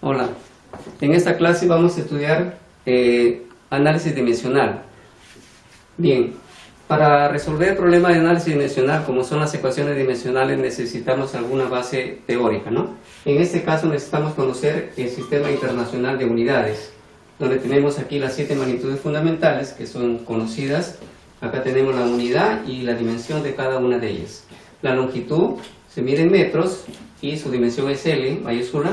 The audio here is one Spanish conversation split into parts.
Hola, en esta clase vamos a estudiar análisis dimensional. Bien, para resolver el problema de análisis dimensional, como son las ecuaciones dimensionales, necesitamos alguna base teórica, ¿no? En este caso necesitamos conocer el Sistema Internacional de Unidades, donde tenemos aquí las 7 magnitudes fundamentales que son conocidas. Acá tenemos la unidad y la dimensión de cada una de ellas. La longitud se mide en metros y su dimensión es L mayúscula.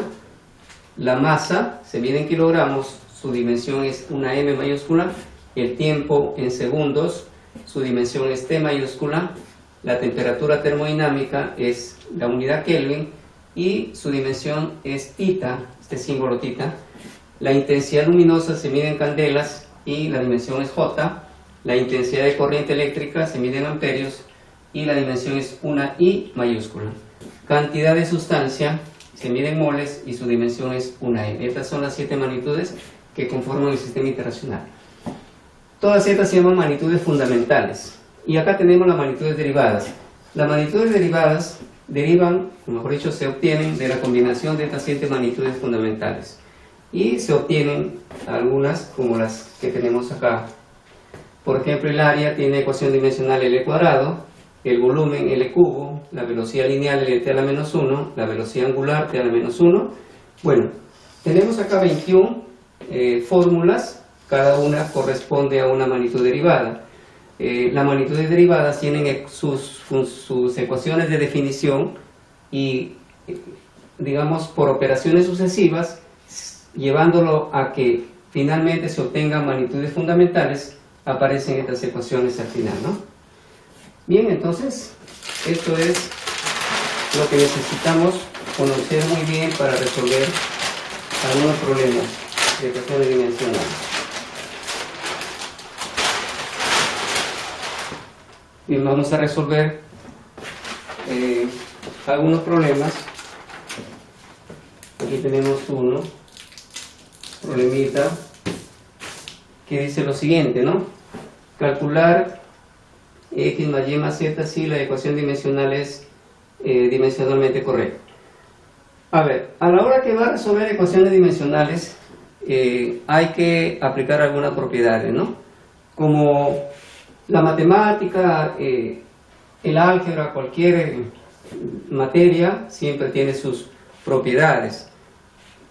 La masa se mide en kilogramos, su dimensión es una M mayúscula. El tiempo en segundos, su dimensión es T mayúscula. La temperatura termodinámica es la unidad Kelvin y su dimensión es tita, este símbolo tita. La intensidad luminosa se mide en candelas y la dimensión es J. La intensidad de corriente eléctrica se mide en amperios y la dimensión es una I mayúscula. Cantidad de sustancia se mide en moles y su dimensión es una M. Estas son las 7 magnitudes que conforman el sistema internacional. Todas estas se llaman magnitudes fundamentales. Y acá tenemos las magnitudes derivadas. Las magnitudes derivadas derivan, o mejor dicho, se obtienen de la combinación de estas 7 magnitudes fundamentales. Y se obtienen algunas como las que tenemos acá. Por ejemplo, el área tiene ecuación dimensional L cuadrado, el volumen L cubo, la velocidad lineal Lt a la menos 1, la velocidad angular T a la menos 1. Bueno, tenemos acá 21 fórmulas, cada una corresponde a una magnitud derivada. Las magnitudes derivadas tienen sus ecuaciones de definición y, digamos, por operaciones sucesivas, llevándolo a que finalmente se obtengan magnitudes fundamentales, aparecen estas ecuaciones al final, ¿no? Bien, entonces, esto es lo que necesitamos conocer muy bien para resolver algunos problemas de ecuaciones dimensionales. Bien, vamos a resolver algunos problemas. Aquí tenemos uno, problemita, que dice lo siguiente, ¿no? Calcular X más Y más Z si la ecuación dimensional es dimensionalmente correcta. A ver, a la hora que va a resolver ecuaciones dimensionales hay que aplicar algunas propiedades, ¿no? Como la matemática, el álgebra, cualquier materia siempre tiene sus propiedades.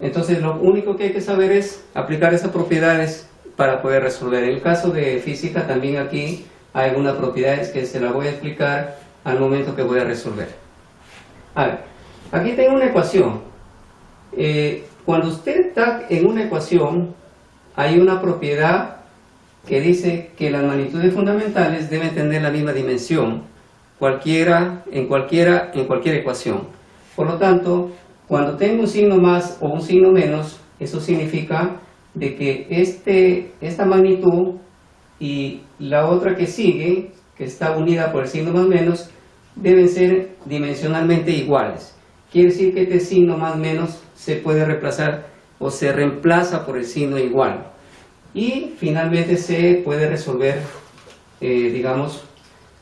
Entonces lo único que hay que saber es aplicar esas propiedades para poder resolver. En el caso de física también aquí hay algunas propiedades que se las voy a explicar al momento que voy a resolver. A ver, aquí tengo una ecuación. Cuando usted está en una ecuación, hay una propiedad que dice que las magnitudes fundamentales deben tener la misma dimensión, en cualquier ecuación. Por lo tanto, cuando tengo un signo más o un signo menos, eso significa de que esta magnitud y la otra que sigue, que está unida por el signo más menos, deben ser dimensionalmente iguales. Quiere decir que este signo más menos se puede reemplazar o se reemplaza por el signo igual. Y finalmente se puede resolver, digamos,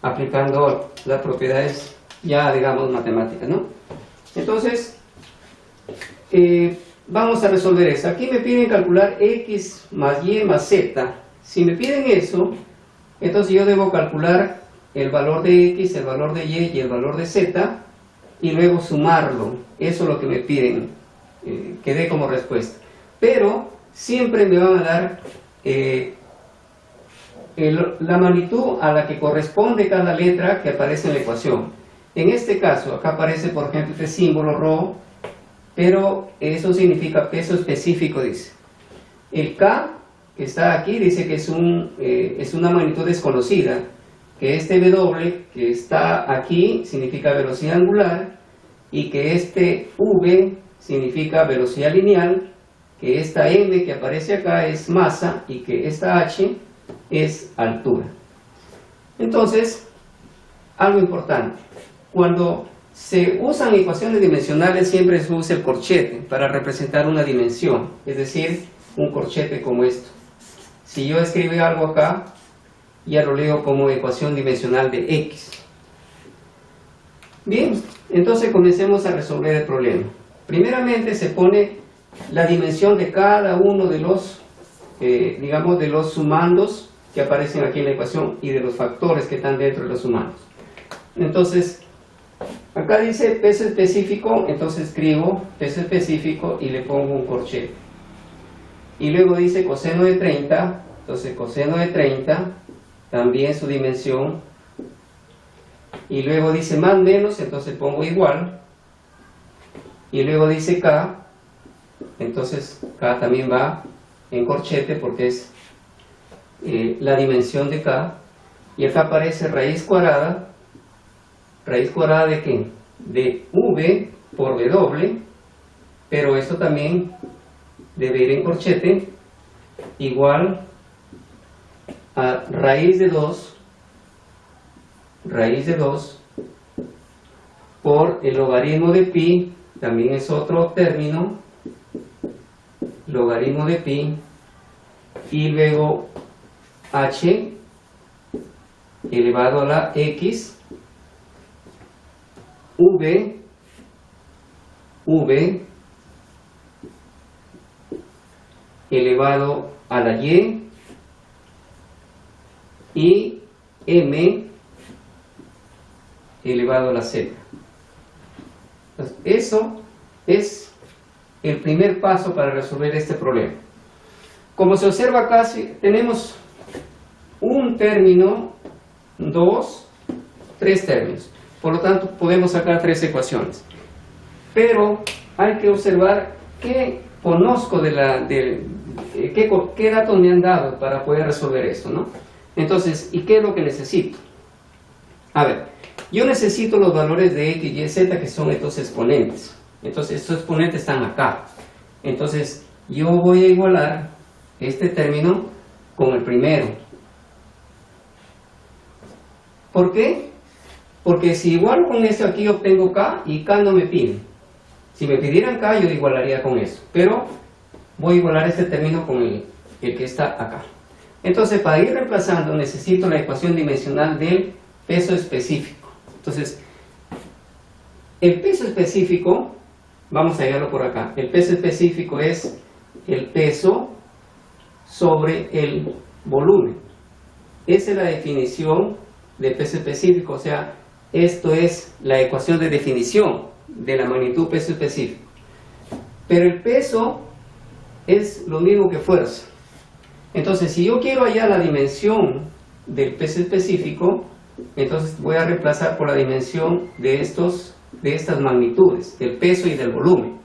aplicando las propiedades ya, digamos, matemáticas, ¿no? Entonces, vamos a resolver eso. Aquí me piden calcular X más Y más Z. Si me piden eso, entonces yo debo calcular el valor de X, el valor de Y y el valor de Z y luego sumarlo. Eso es lo que me piden que dé como respuesta. Pero siempre me van a dar la magnitud a la que corresponde cada letra que aparece en la ecuación. En este caso, acá aparece por ejemplo este símbolo ρ, pero eso significa peso específico, dice. El K que está aquí dice que es una magnitud desconocida, que este W que está aquí significa velocidad angular y que este V significa velocidad lineal, que esta M que aparece acá es masa y que esta H es altura. Entonces, algo importante, cuando se usan ecuaciones dimensionales siempre se usa el corchete para representar una dimensión, es decir, un corchete como esto. Si yo escribo algo acá, ya lo leo como ecuación dimensional de X. Bien, entonces comencemos a resolver el problema. Primeramente se pone la dimensión de cada uno de los, digamos, de los sumandos que aparecen aquí en la ecuación y de los factores que están dentro de los sumandos. Entonces, acá dice peso específico, entonces escribo peso específico y le pongo un corchete. Y luego dice coseno de 30, entonces coseno de 30, también su dimensión. Y luego dice más menos, entonces pongo igual. Y luego dice K, entonces K también va en corchete porque es la dimensión de K. Y acá aparece raíz cuadrada. ¿Raíz cuadrada de qué? De V por W, pero esto también debe ir en corchete, igual a raíz de 2 por el logaritmo de pi, también es otro término, logaritmo de pi, y luego h elevado a la x, v elevado a la y m elevado a la z. Entonces, eso es el primer paso para resolver este problema. Como se observa acá, tenemos un término, 2, 3 términos. Por lo tanto, podemos sacar 3 ecuaciones. Pero hay que observar qué conozco qué datos me han dado para poder resolver esto, ¿no? Entonces, ¿y qué es lo que necesito? A ver, yo necesito los valores de x, y, z, que son estos exponentes. Entonces, estos exponentes están acá. Entonces, yo voy a igualar este término con el primero. ¿Por qué? Porque si igualo con esto aquí obtengo k, y k no me pide. Si me pidieran k, yo igualaría con eso. Pero voy a igualar este término con el que está acá. Entonces, para ir reemplazando, necesito la ecuación dimensional del peso específico. Entonces, el peso específico, vamos a hallarlo por acá. El peso específico es el peso sobre el volumen. Esa es la definición de peso específico, o sea, esto es la ecuación de definición de la magnitud peso específico. Pero el peso es lo mismo que fuerza. Entonces, si yo quiero hallar la dimensión del peso específico, entonces voy a reemplazar por la dimensión de estas magnitudes, del peso y del volumen.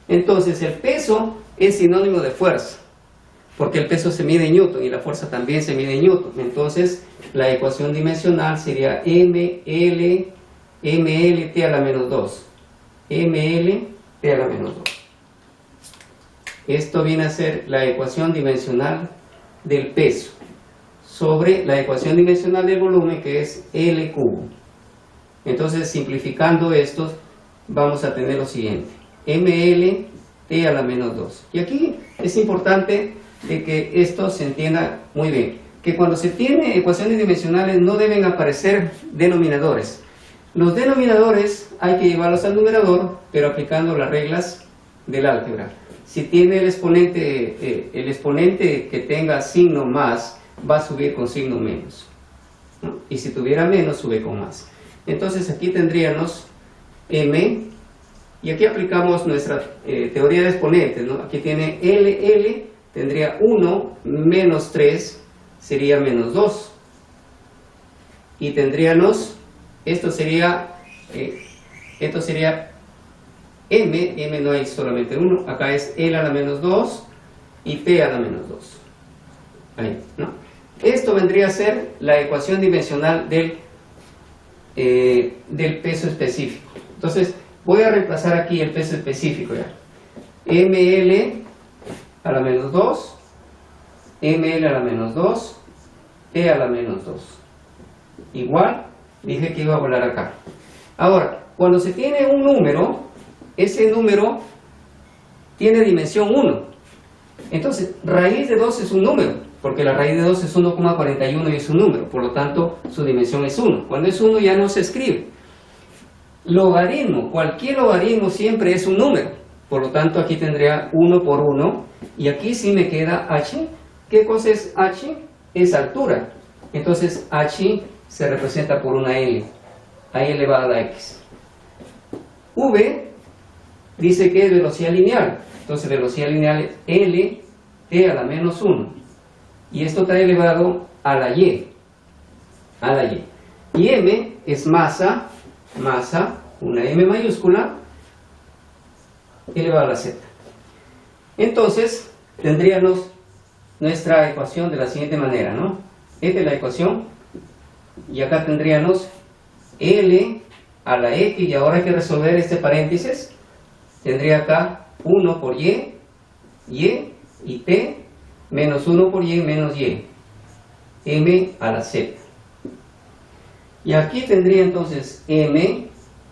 Entonces, el peso es sinónimo de fuerza, porque el peso se mide en newton y la fuerza también se mide en newton. Entonces, la ecuación dimensional sería ml t a la menos 2. ml t a la menos 2. Esto viene a ser la ecuación dimensional del peso sobre la ecuación dimensional del volumen, que es L cubo. Entonces, simplificando esto, vamos a tener lo siguiente: ml t a la menos 2. Y aquí es importante de que esto se entienda muy bien, que cuando se tiene ecuaciones dimensionales no deben aparecer denominadores. Los denominadores hay que llevarlos al numerador, pero aplicando las reglas del álgebra. Si tiene el exponente que tenga signo más, va a subir con signo menos, ¿no? Y si tuviera menos, sube con más. Entonces aquí tendríamos m, y aquí aplicamos nuestra teoría de exponentes, ¿no? Aquí tiene L, tendría 1 menos 3, sería menos 2. Y tendríamos, esto sería m no hay solamente 1, acá es L a la menos 2 y t a la menos 2. Ahí, ¿no? Esto vendría a ser la ecuación dimensional del peso específico. Entonces, voy a reemplazar aquí el peso específico ya. ml a la menos 2, ml a la menos 2, t a la menos 2. Igual, dije que iba a volar acá. Ahora, cuando se tiene un número, ese número tiene dimensión 1. Entonces, raíz de 2 es un número, porque la raíz de 2 es 1,41 y es un número, por lo tanto, su dimensión es 1. Cuando es 1 ya no se escribe. Logaritmo, cualquier logaritmo siempre es un número. Por lo tanto, aquí tendría 1 por 1. Y aquí sí me queda h. ¿Qué cosa es h? Es altura. Entonces, h se representa por una L. A elevada a la x. V dice que es velocidad lineal. Entonces, velocidad lineal es L t a la menos 1. Y esto está elevado a la y. A la y. Y m es masa, una m mayúscula, elevado a la z. Entonces, tendríamos nuestra ecuación de la siguiente manera, ¿no? Esta es la ecuación, y acá tendríamos L a la X, y ahora hay que resolver este paréntesis. Tendría acá 1 por y y t, menos 1 por y menos y, m a la z. Y aquí tendría entonces m,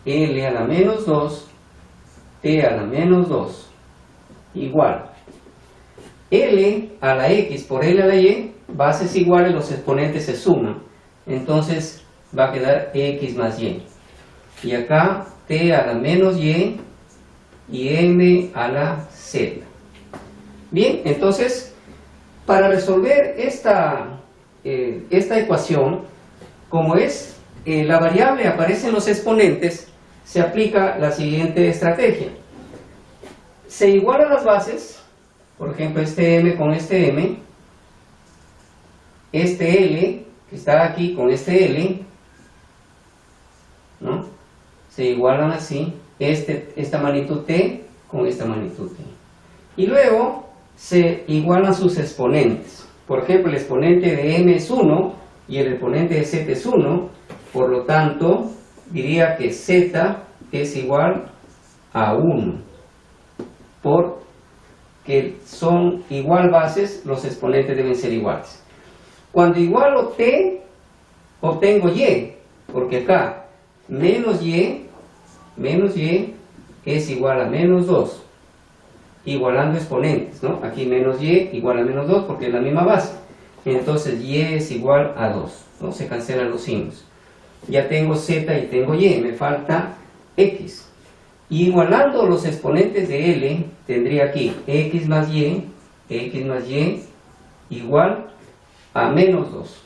L a la menos 2, t a la menos 2, igual L a la X por L a la Y, bases iguales, los exponentes se suman. Entonces va a quedar X más Y. Y acá T a la menos Y y M a la Z. Bien, entonces, para resolver esta ecuación, como es la variable aparece en los exponentes, se aplica la siguiente estrategia. Se igualan las bases. Por ejemplo, este m con este m, este L que está aquí con este L, ¿no? Se igualan así, esta magnitud t con esta magnitud t. Y luego se igualan sus exponentes. Por ejemplo, el exponente de m es 1 y el exponente de z es 1, por lo tanto, diría que z es igual a 1, porque son igual bases, los exponentes deben ser iguales. Cuando igualo t, obtengo y, porque acá menos y es igual a menos 2, igualando exponentes, ¿no? Aquí menos y igual a menos 2 porque es la misma base. Entonces y es igual a 2, ¿no? Se cancelan los signos. Ya tengo z y tengo y, me falta x. Y igualando los exponentes de L, tendría aquí x más y igual a menos 2.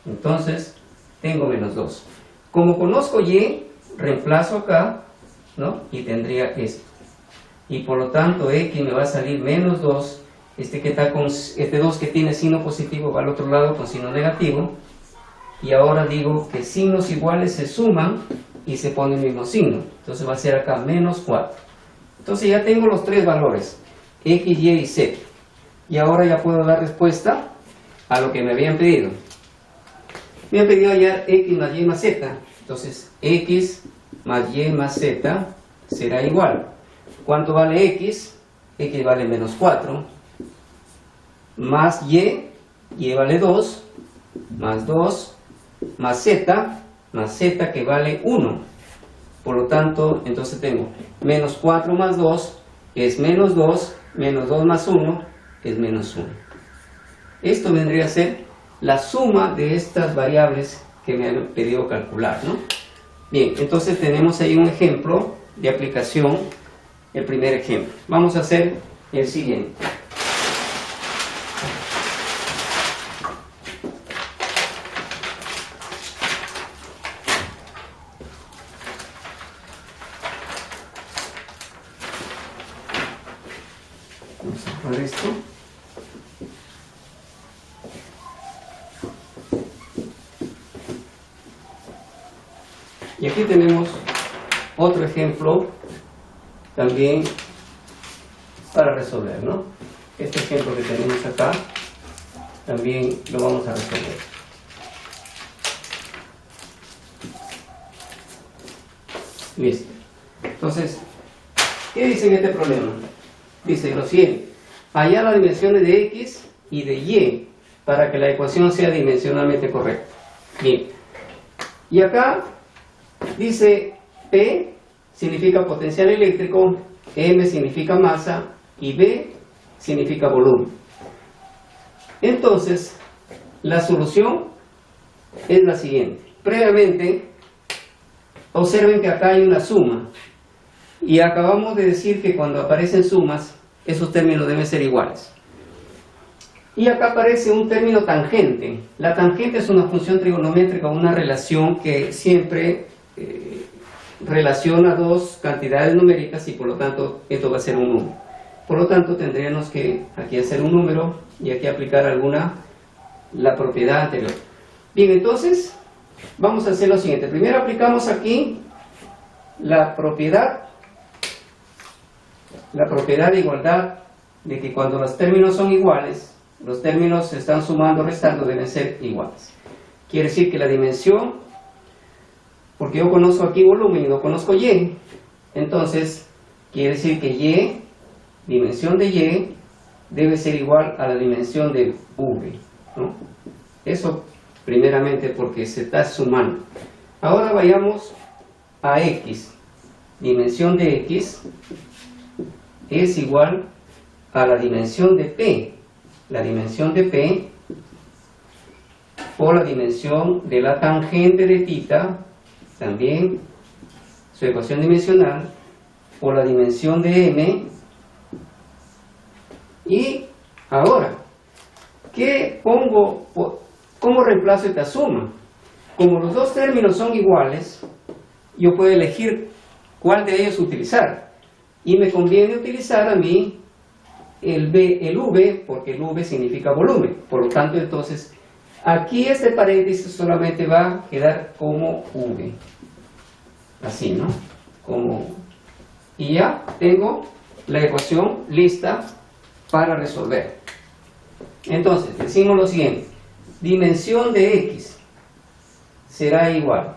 Entonces, tengo menos 2. Como conozco y, reemplazo acá, ¿no? Y tendría esto. Y por lo tanto, x me va a salir menos 2. Que está con, este 2 que tiene signo positivo va al otro lado con signo negativo. Y ahora digo que signos iguales se suman y se pone el mismo signo. Entonces va a ser acá menos 4. Entonces ya tengo los tres valores, x, y y z. Y ahora ya puedo dar respuesta a lo que me habían pedido. Me han pedido hallar x más y más z. Entonces x más y más z será igual. ¿Cuánto vale x? X vale menos 4. Más y vale 2. Más 2. Más z que vale 1. Por lo tanto, entonces tengo menos 4 más 2 es menos 2, menos 2 más 1 es menos 1. Esto vendría a ser la suma de estas variables que me han pedido calcular, ¿no? Bien, entonces tenemos ahí un ejemplo de aplicación, el primer ejemplo. Vamos a hacer el siguiente. Vamos a poner esto. Y aquí tenemos otro ejemplo también para resolver, ¿no? Este ejemplo que tenemos acá también lo vamos a resolver. Listo. Entonces, ¿qué dice en este problema? Dice lo siguiente: hallar las dimensiones de x y de y para que la ecuación sea dimensionalmente correcta. Bien. Y acá dice P significa potencial eléctrico, M significa masa y B significa volumen. Entonces, la solución es la siguiente. Previamente, observen que acá hay una suma. Y acabamos de decir que cuando aparecen sumas, esos términos deben ser iguales. Y acá aparece un término tangente. La tangente es una función trigonométrica, una relación que siempre relaciona dos cantidades numéricas y por lo tanto esto va a ser un número. Por lo tanto tendríamos que aquí hacer un número y aquí aplicar la propiedad anterior. Bien, entonces vamos a hacer lo siguiente. Primero aplicamos aquí la propiedad de igualdad, de que cuando los términos son iguales, los términos se están sumando o restando, deben ser iguales. Quiere decir que la dimensión, porque yo conozco aquí volumen y no conozco y, entonces quiere decir que y, dimensión de y, debe ser igual a la dimensión de v, ¿no? Eso primeramente porque se está sumando. Ahora vayamos a x. Dimensión de x es igual a la dimensión de p. La dimensión de p por la dimensión de la tangente de θ, también su ecuación dimensional, por la dimensión de m. Y ahora, ¿qué pongo? ¿Cómo reemplazo esta suma? Como los dos términos son iguales, yo puedo elegir cuál de ellos utilizar. Y me conviene utilizar a mí el v, porque el v significa volumen. Por lo tanto, entonces, aquí este paréntesis solamente va a quedar como v. Así, ¿no? Y ya tengo la ecuación lista para resolver. Entonces, decimos lo siguiente. Dimensión de x será igual.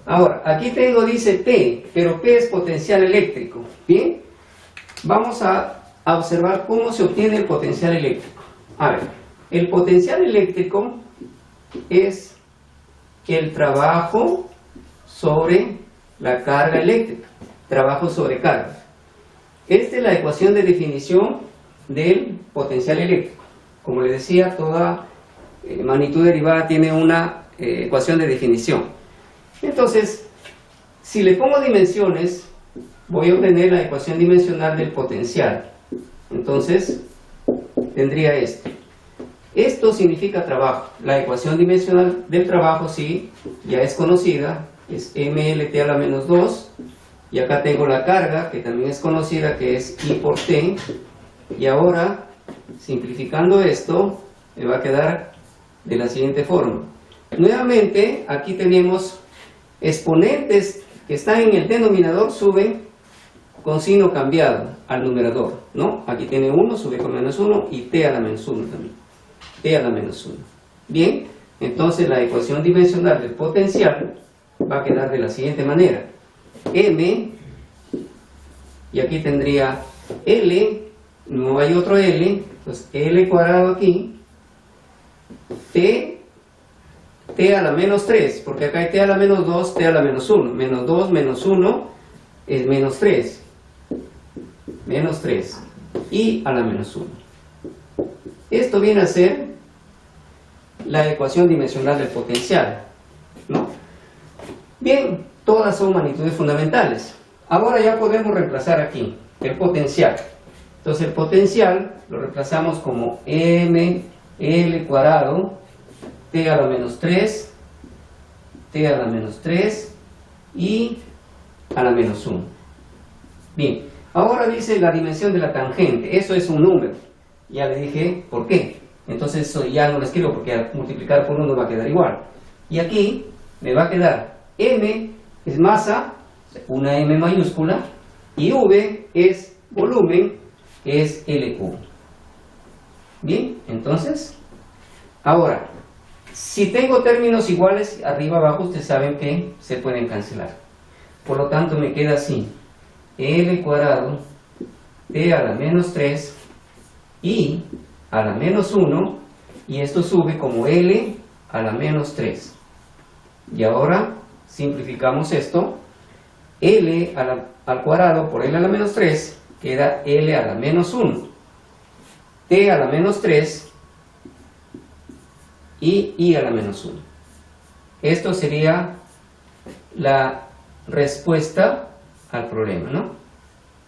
Ahora, aquí dice P, pero P es potencial eléctrico. Bien, vamos a observar cómo se obtiene el potencial eléctrico. A ver, el potencial eléctrico es el trabajo sobre la carga eléctrica. Trabajo sobre carga. Esta es la ecuación de definición del potencial eléctrico. Como les decía, toda magnitud derivada tiene una ecuación de definición. Entonces, si le pongo dimensiones, voy a obtener la ecuación dimensional del potencial. Entonces, tendría esto. Esto significa trabajo. La ecuación dimensional del trabajo, sí, ya es conocida, es mLt a la menos 2. Y acá tengo la carga, que también es conocida, que es I por T. Y ahora, simplificando esto, me va a quedar de la siguiente forma. Nuevamente, aquí tenemos exponentes que están en el denominador, suben con signo cambiado al numerador, ¿no? Aquí tiene 1, sube con menos 1 y t a la menos 1 también. T a la menos 1. Bien, entonces la ecuación dimensional del potencial va a quedar de la siguiente manera. M, y aquí tendría L, no hay otro L, pues L cuadrado aquí, T a la menos 3, porque acá hay T a la menos 2, T a la menos 1, menos 2 menos 1 es menos 3, y a la menos 1. Esto viene a ser la ecuación dimensional del potencial, ¿no? Bien, todas son magnitudes fundamentales. Ahora ya podemos reemplazar aquí el potencial. Entonces el potencial lo reemplazamos como ml cuadrado, t a la menos 3, t a la menos 3 y a la menos 1. Bien, ahora dice la dimensión de la tangente. Eso es un número. Ya le dije por qué. Entonces eso ya no lo escribo porque al multiplicar por 1 va a quedar igual. Y aquí me va a quedar m es masa, una m mayúscula, y v es volumen, es L cubo. Bien, entonces, ahora, si tengo términos iguales arriba abajo, ustedes saben que se pueden cancelar. Por lo tanto, me queda así: L cuadrado, t a la menos 3, y a la menos 1, y esto sube como L a la menos 3. Y ahora, simplificamos esto: L al cuadrado por L a la menos 3 queda L a la menos 1, T a la menos 3 y I a la menos 1. Esto sería la respuesta al problema, ¿no?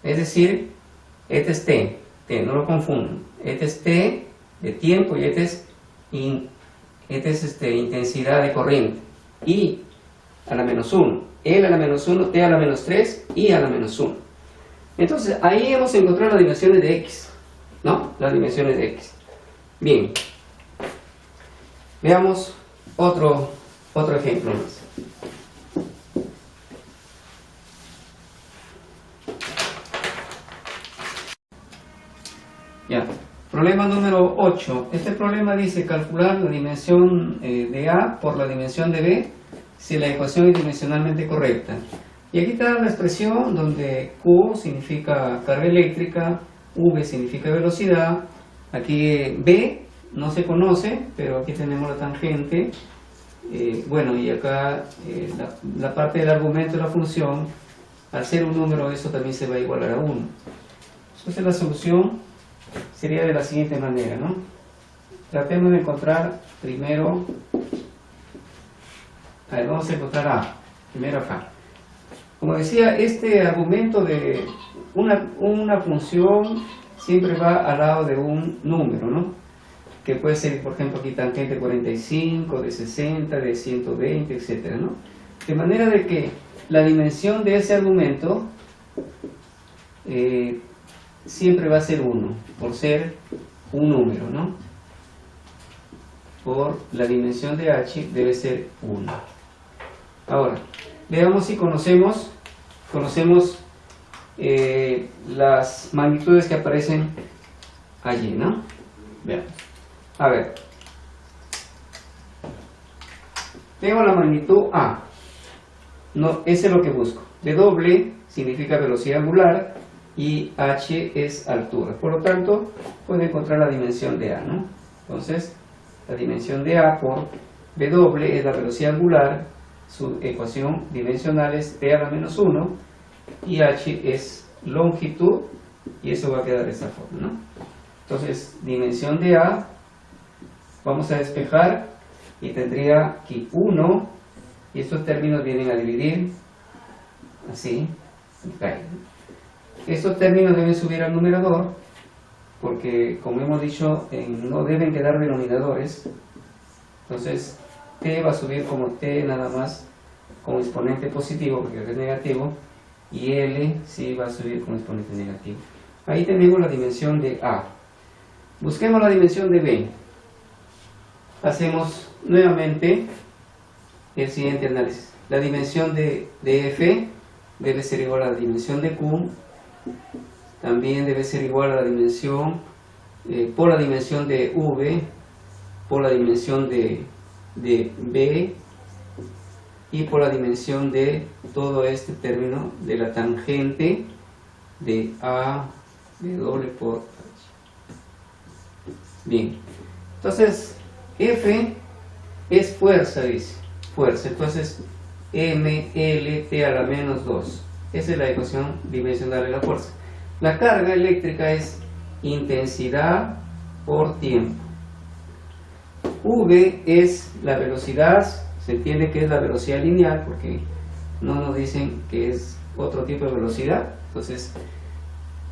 Es decir, este es t, no lo confundan. Este es t de tiempo y este es intensidad de corriente. I a la menos 1, L a la menos 1, T a la menos 3, I a la menos 1. Entonces, ahí hemos encontrado las dimensiones de X, ¿no? Las dimensiones de X. Bien. Veamos otro ejemplo más. Ya. Problema número 8. Este problema dice calcular la dimensión de A por la dimensión de B si la ecuación es dimensionalmente correcta. Y aquí está la expresión donde Q significa carga eléctrica, V significa velocidad, aquí B no se conoce, pero aquí tenemos la tangente, bueno, y acá la parte del argumento de la función, al ser un número eso también se va a igualar a 1. Entonces la solución sería de la siguiente manera, ¿no? Tratemos de encontrar primero, vamos a encontrar A, primero acá. Como decía, este argumento de una función siempre va al lado de un número, ¿no? Que puede ser, por ejemplo, aquí tangente 45, de 60, de 120, etcétera, ¿no? De manera de que la dimensión de ese argumento siempre va a ser 1, por ser un número, ¿no? Por la dimensión de h debe ser 1. Ahora, veamos si conocemos las magnitudes que aparecen allí, ¿no? Veamos. A ver. Tengo la magnitud A. No, ese es lo que busco. W significa velocidad angular y h es altura. Por lo tanto, puedo encontrar la dimensión de A, ¿no? Entonces, la dimensión de A por W es la velocidad angular, su ecuación dimensional es T a la menos 1 y h es longitud y eso va a quedar de esta forma, ¿no? Entonces, dimensión de A, vamos a despejar y tendría aquí 1 y estos términos vienen a dividir así, estos términos deben subir al numerador porque, como hemos dicho, no deben quedar denominadores. Entonces t va a subir como t nada más como exponente positivo porque es negativo y L sí va a subir como exponente negativo. Ahí tenemos la dimensión de A. Busquemos la dimensión de B. Hacemos nuevamente el siguiente análisis. La dimensión de F debe ser igual a la dimensión de Q, también debe ser igual a la dimensión por la dimensión de V, por la dimensión de B y por la dimensión de todo este término de la tangente de A de doble por H. Bien, entonces F es fuerza, dice, fuerza, entonces MLT a la menos 2. Esa es la ecuación dimensional de la fuerza. La carga eléctrica es intensidad por tiempo. V es la velocidad, se entiende que es la velocidad lineal porque no nos dicen que es otro tipo de velocidad. Entonces,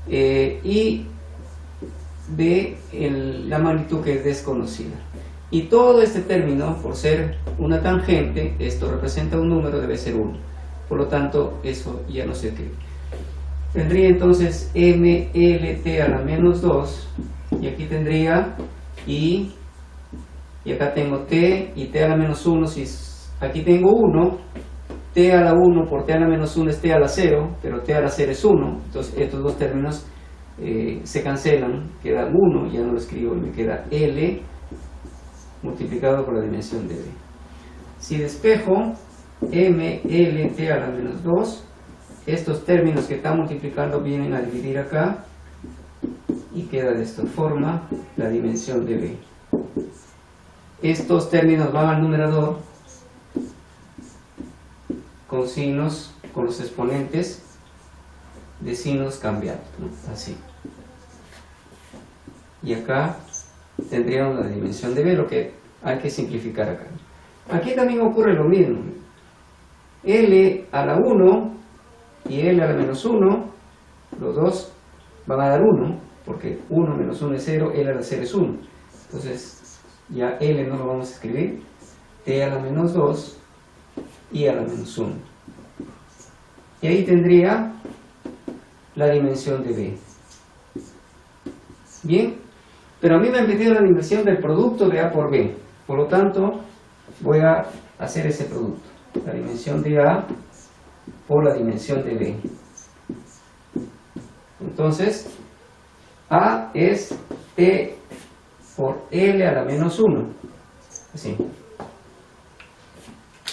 y B, la magnitud que es desconocida. Y todo este término, por ser una tangente, esto representa un número, debe ser 1. Por lo tanto, eso ya no se escribe. Tendría entonces MLT a la menos 2, y aquí tendría I, y acá tengo T, y T a la menos 1, si aquí tengo 1, T a la 1 por T a la menos 1 es T a la 0, pero T a la 0 es 1, entonces estos dos términos se cancelan, queda 1, ya no lo escribo, y me queda L multiplicado por la dimensión de B. Si despejo MLT a la menos 2, estos términos que están multiplicando vienen a dividir acá y queda de esta forma la dimensión de B. Estos términos van al numerador con signos, con los exponentes de signos cambiados, ¿no? Así. Y acá tendríamos la dimensión de B, lo que hay que simplificar acá. Aquí también ocurre lo mismo. L a la 1 y L a la menos 1, los dos van a dar 1, porque 1 menos 1 es 0, L a la 0 es 1. Entonces, ya L no lo vamos a escribir, T a la menos 2, y a la menos 1. Y ahí tendría la dimensión de B. Bien, pero a mí me han pedido la dimensión del producto de A por B. Por lo tanto, voy a hacer ese producto. La dimensión de A por la dimensión de B. Entonces, A es T por L a la menos 1. Así.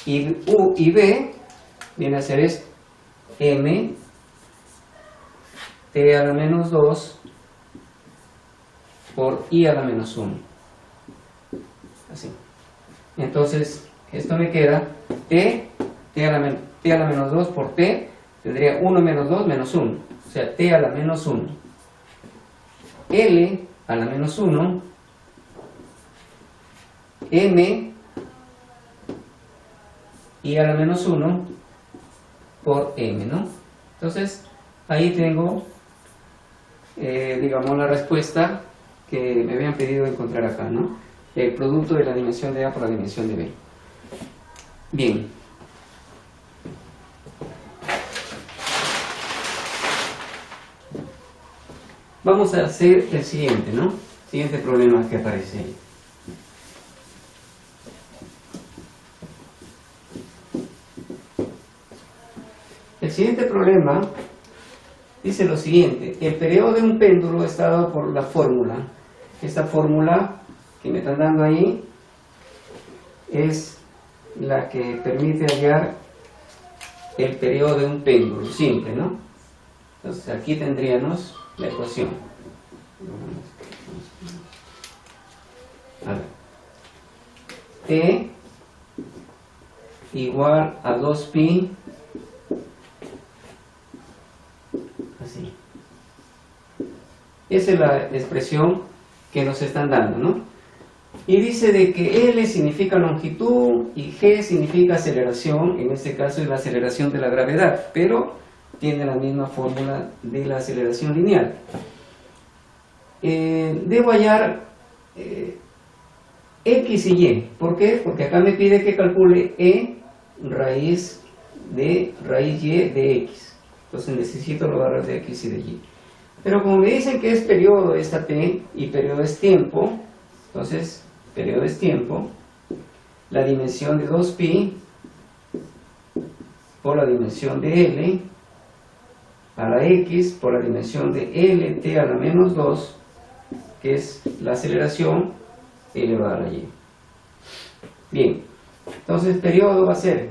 Y B viene a ser esto. M T a la menos 2 por I a la menos 1. Así. Entonces, esto me queda T a la menos 2 por T, tendría 1 menos 2 menos 1. O sea, T a la menos 1. L a la menos 1. M I a la menos 1 por M, ¿no? Entonces, ahí tengo, digamos, la respuesta que me habían pedido encontrar acá, ¿no? El producto de la dimensión de A por la dimensión de B. Bien. Vamos a hacer el siguiente, ¿no? Siguiente problema que aparece ahí. El siguiente problema dice lo siguiente: el periodo de un péndulo está dado por la fórmula. Esta fórmula que me están dando ahí es la que permite hallar el periodo de un péndulo simple, ¿no? Entonces aquí tendríamos la ecuación. A ver. T igual a 2pi, así. Esa es la expresión que nos están dando, ¿no? Y dice de que L significa longitud y G significa aceleración, en este caso es la aceleración de la gravedad, pero tiene la misma fórmula de la aceleración lineal. Debo hallar X y Y. ¿Por qué? Porque acá me pide que calcule E raíz Y de X. Entonces necesito los valores de X y de Y. Pero como me dicen que es periodo esta T y periodo es tiempo, entonces periodo es tiempo, la dimensión de 2pi por la dimensión de L a la X por la dimensión de LT a la menos 2, que es la aceleración elevada a la Y. Bien, entonces el periodo va a ser,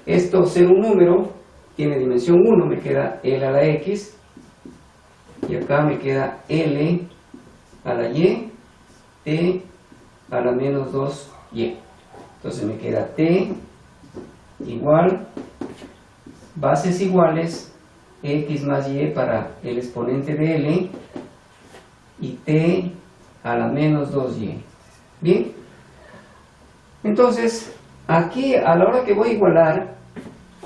esto ser un número, tiene dimensión 1, me queda L a la X, y acá me queda L a la Y, T a la menos 2Y. Entonces me queda T igual, bases iguales, X más Y para el exponente de L, y T a la menos 2Y. Bien, entonces aquí a la hora que voy a igualar,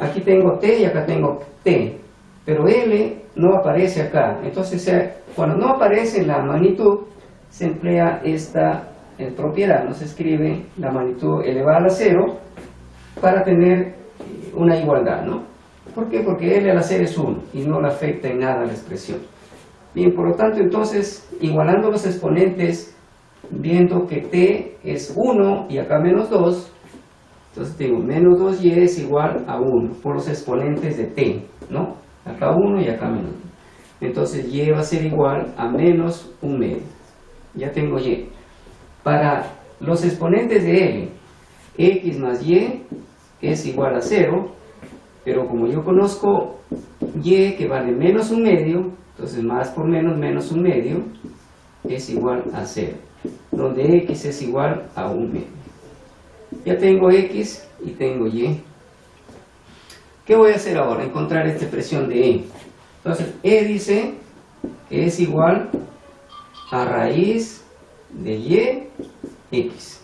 aquí tengo T y acá tengo T, pero L no aparece acá. Entonces cuando no aparece en la magnitud, se emplea esta propiedad, no se escribe la magnitud elevada a la 0 para tener una igualdad, ¿no? ¿Por qué? Porque L a la 0 es 1 y no le afecta en nada la expresión. Bien, por lo tanto, entonces, igualando los exponentes, viendo que T es 1 y acá menos 2, entonces tengo menos 2Y es igual a 1 por los exponentes de T, ¿no? Acá 1 y acá menos 2. Entonces Y va a ser igual a menos 1 medio. Ya tengo Y. Para los exponentes de L, X más Y es igual a 0, pero como yo conozco Y que vale menos 1 medio, entonces más por menos 1 medio es igual a 0, donde X es igual a 1 medio. Ya tengo X y tengo Y. ¿Qué voy a hacer ahora? Encontrar esta expresión de E. Entonces E dice que es igual a raíz de Y X.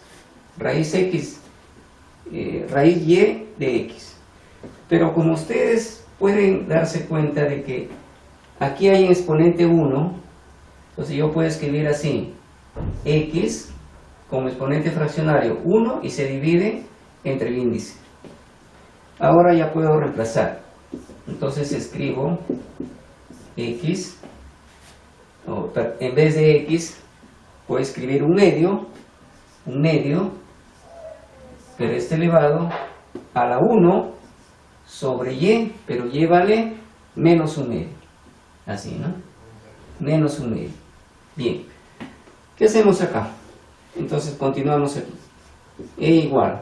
Raíz X, raíz Y de X. Pero como ustedes pueden darse cuenta de que aquí hay un exponente 1, entonces yo puedo escribir así, x como exponente fraccionario 1 y se divide entre el índice. Ahora ya puedo reemplazar, entonces escribo x, en vez de x puedo escribir un medio, pero este elevado a la 1 sobre y, pero y vale menos un medio, así, ¿no? Menos un medio. Bien, ¿qué hacemos acá? Entonces continuamos aquí. E igual.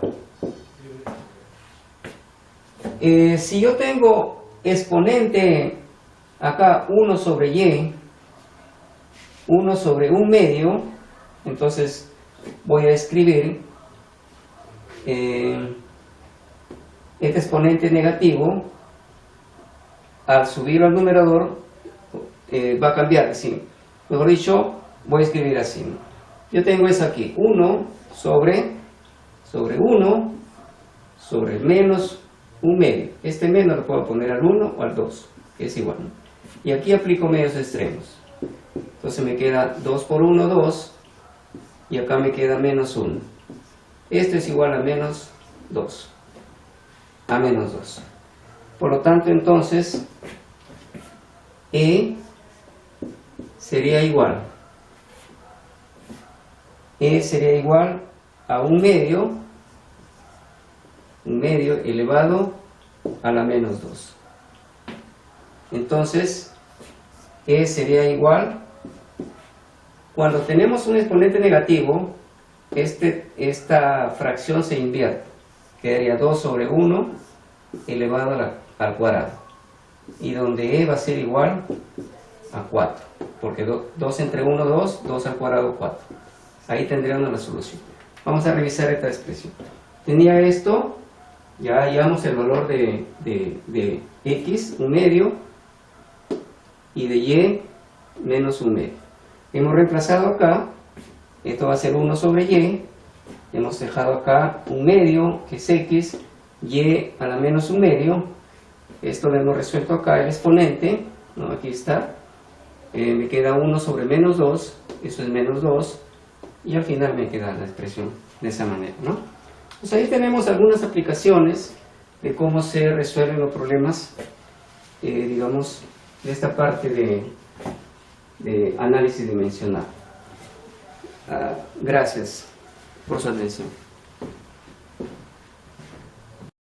Si yo tengo exponente acá 1 sobre y, 1 sobre un medio, entonces voy a escribir este exponente negativo, al subirlo al numerador va a cambiar, ¿sí? Mejor dicho, voy a escribir así, ¿no? Yo tengo eso aquí, 1 sobre 1 sobre menos un medio. Este menos lo puedo poner al 1 o al 2, que es igual, ¿no? Y aquí aplico medios extremos. Entonces me queda 2 por 1, 2, y acá me queda menos 1. Esto es igual a menos 2. A menos 2. Por lo tanto, entonces, E sería igual. E sería igual a un medio elevado a la menos 2. Entonces, E sería igual, cuando tenemos un exponente negativo, esta fracción se invierte, quedaría 2 sobre 1 elevado al cuadrado, y donde E va a ser igual a 4, porque 2 entre 1, 2, 2 al cuadrado, 4. Ahí tendríamos la solución. Vamos a revisar esta expresión. Tenía esto, ya hallamos el valor de x, un medio, y de y, menos un medio. Hemos reemplazado acá, esto va a ser 1 sobre y, hemos dejado acá un medio, que es x, y a la menos un medio, esto lo hemos resuelto acá, el exponente, ¿no? Aquí está, me queda 1 sobre menos 2, eso es menos 2, y al final me queda la expresión de esa manera, ¿no? Pues ahí tenemos algunas aplicaciones de cómo se resuelven los problemas, digamos, de esta parte de análisis dimensional. Gracias por su atención.